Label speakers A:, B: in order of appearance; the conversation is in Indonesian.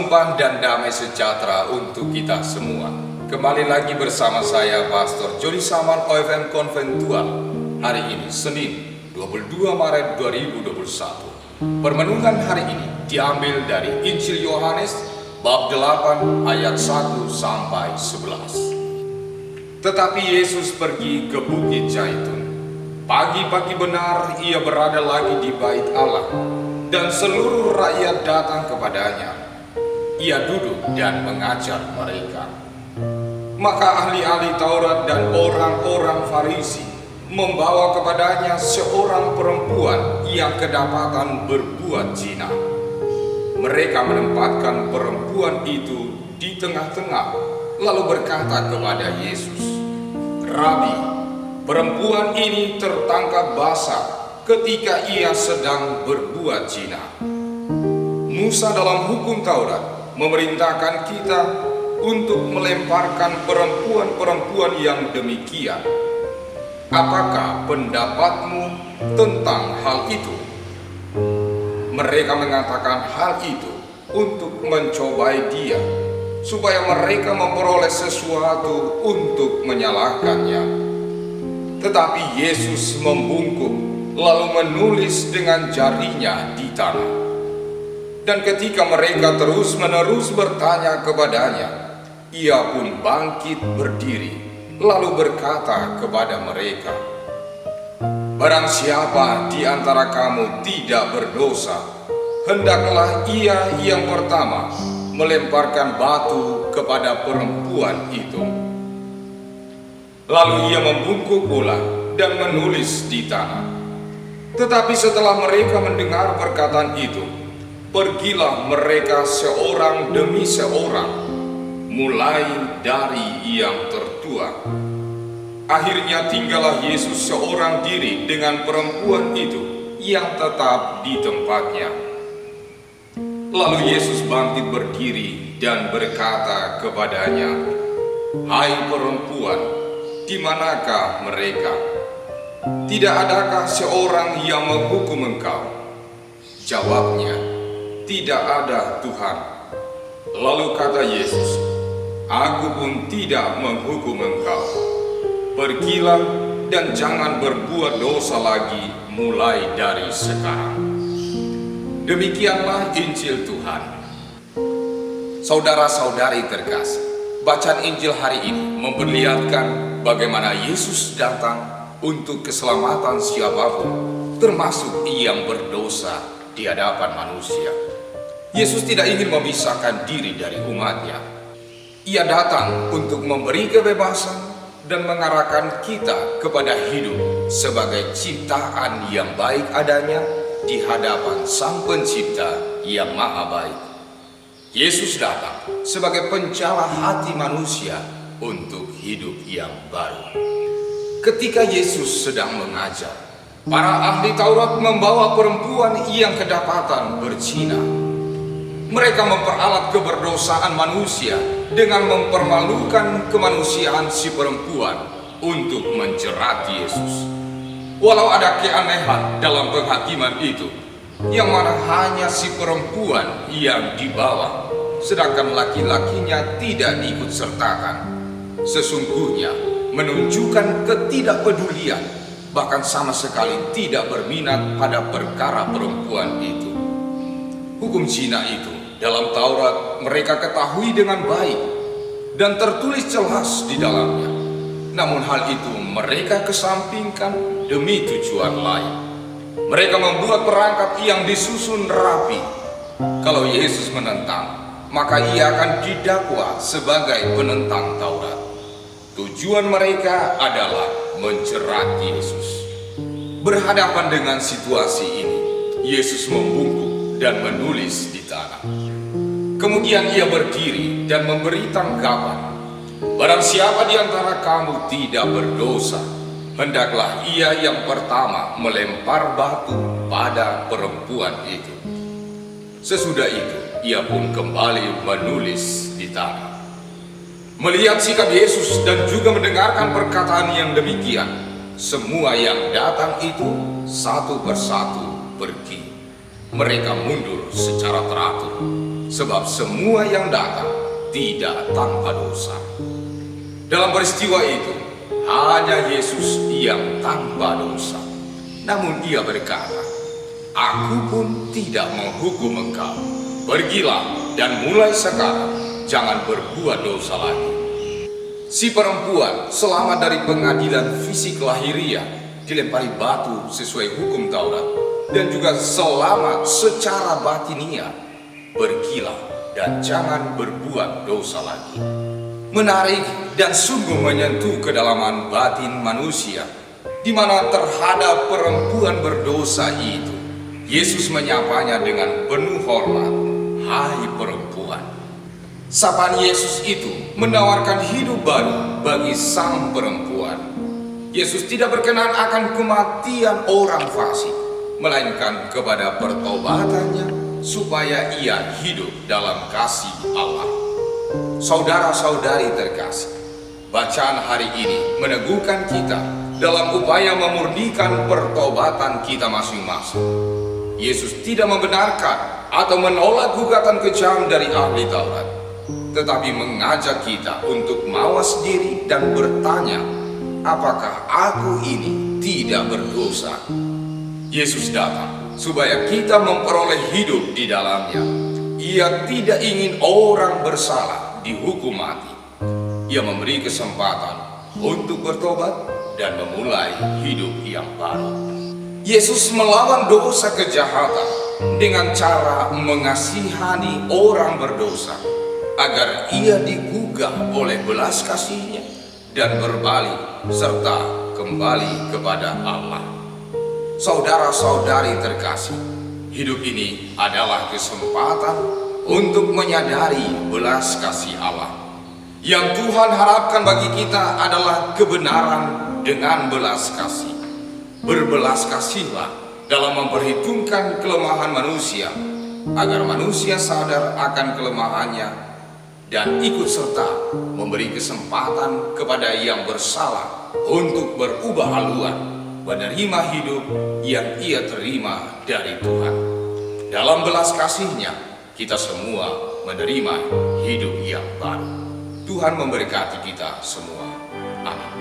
A: tumpah dan damai sejahtera untuk kita semua. Kembali lagi bersama saya, Pastor Jody Saman OFM Konventual. Hari ini, Senin, 22 Maret 2021. Permenungan hari ini diambil dari Injil Yohanes, bab 8, ayat 1 sampai 11. Tetapi Yesus pergi ke Bukit Zaitun. Pagi-pagi benar ia berada lagi di bait Allah, dan seluruh rakyat datang kepadanya. Ia duduk dan mengajar mereka. Maka ahli-ahli Taurat dan orang-orang Farisi membawa kepadanya seorang perempuan yang kedapatan berbuat zina. Mereka menempatkan perempuan itu di tengah-tengah, lalu berkata kepada Yesus, "Rabi, perempuan ini tertangkap basah ketika ia sedang berbuat zina. Musa dalam hukum Taurat memerintahkan kita untuk melemparkan perempuan-perempuan yang demikian. Apakah pendapatmu tentang hal itu?" Mereka mengatakan hal itu untuk mencobai dia, supaya mereka memperoleh sesuatu untuk menyalahkannya. Tetapi Yesus membungkuk, lalu menulis dengan jarinya di tanah. Dan ketika mereka terus-menerus bertanya kepadanya, ia pun bangkit berdiri, lalu berkata kepada mereka, "Barang siapa di antara kamu tidak berdosa, hendaklah ia yang pertama melemparkan batu kepada perempuan itu." Lalu ia membungkuk pula dan menulis di tanah. Tetapi setelah mereka mendengar perkataan itu, pergilah mereka seorang demi seorang, mulai dari yang tertua. Akhirnya tinggallah Yesus seorang diri dengan perempuan itu yang tetap di tempatnya. Lalu Yesus bangkit berdiri dan berkata kepadanya, "Hai perempuan, di manakah mereka? Tidak adakah seorang yang menghukum engkau?" Jawabnya, "Tidak ada, Tuhan." Lalu kata Yesus, "Aku pun tidak menghukum engkau. Pergilah dan jangan berbuat dosa lagi mulai dari sekarang." Demikianlah Injil Tuhan. Saudara-saudari terkasih, bacaan Injil hari ini memperlihatkan bagaimana Yesus datang untuk keselamatan siapapun, termasuk yang berdosa di hadapan manusia. Yesus tidak ingin memisahkan diri dari umatnya. Ia datang untuk memberi kebebasan dan mengarahkan kita kepada hidup sebagai ciptaan yang baik adanya di hadapan Sang Pencipta yang Maha Baik. Yesus datang sebagai penjala hati manusia untuk hidup yang baru. Ketika Yesus sedang mengajar, para ahli Taurat membawa perempuan yang kedapatan berzina. Mereka memperalat keberdosaan manusia dengan mempermalukan kemanusiaan si perempuan untuk menjerat Yesus. Walau ada keanehan dalam penghakiman itu, yang mana hanya si perempuan yang dibawa, sedangkan laki-lakinya tidak diikut sertakan, sesungguhnya menunjukkan ketidakpedulian, bahkan sama sekali tidak berminat pada perkara perempuan itu. Hukum zina itu dalam Taurat mereka ketahui dengan baik dan tertulis jelas di dalamnya. Namun hal itu mereka kesampingkan demi tujuan lain. Mereka membuat perangkap yang disusun rapi. Kalau Yesus menentang, maka ia akan didakwa sebagai penentang Taurat. Tujuan mereka adalah menjerat Yesus. Berhadapan dengan situasi ini, Yesus membungkuk dan menulis di tanah. Kemudian ia berdiri dan memberi tanggapan, "Barang siapa di antara kamu tidak berdosa, hendaklah ia yang pertama melempar batu pada perempuan itu." Sesudah itu, ia pun kembali menulis di tanah. Melihat sikap Yesus dan juga mendengarkan perkataan yang demikian, semua yang datang itu satu persatu pergi. Mereka mundur secara teratur. sebab semua yang datang tidak tanpa dosa. Dalam peristiwa itu, hanya Yesus yang tanpa dosa. Namun ia berkata, "Aku pun tidak menghukum engkau. Pergilah dan mulai sekarang jangan berbuat dosa lagi." Si perempuan selamat dari pengadilan fisik lahiriah, dilempari batu sesuai hukum Taurat, dan juga selamat secara batiniah. Pergilah dan jangan berbuat dosa lagi. Menarik dan sungguh menyentuh kedalaman batin manusia, di mana terhadap perempuan berdosa itu, Yesus menyapanya dengan penuh hormat, "Hai perempuan." Sapaan Yesus itu menawarkan hidup baru bagi sang perempuan. Yesus tidak berkenan akan kematian orang fasik, melainkan kepada pertobatannya supaya ia hidup dalam kasih Allah. Saudara-saudari terkasih, bacaan hari ini meneguhkan kita dalam upaya memurnikan pertobatan kita masing-masing. Yesus tidak membenarkan atau menolak gugatan kejam dari ahli Taurat, tetapi mengajak kita untuk mawas diri dan bertanya, apakah aku ini tidak berdosa? Yesus datang supaya kita memperoleh hidup di dalamnya. Ia tidak ingin orang bersalah dihukum mati. Ia memberi kesempatan untuk bertobat dan memulai hidup yang baru. Yesus melawan dosa kejahatan dengan cara mengasihani orang berdosa, agar ia digugah oleh belas kasih-Nya dan berbalik serta kembali kepada Allah. Saudara-saudari terkasih, hidup ini adalah kesempatan untuk menyadari belas kasih Allah. Yang Tuhan harapkan bagi kita adalah kebenaran dengan belas kasih. Berbelas kasihlah dalam memperhitungkan kelemahan manusia, agar manusia sadar akan kelemahannya dan ikut serta memberi kesempatan kepada yang bersalah untuk berubah haluan, menerima hidup yang ia terima dari Tuhan. Dalam belas kasih-Nya, kita semua menerima hidup yang baru. Tuhan memberkati kita semua. Amin.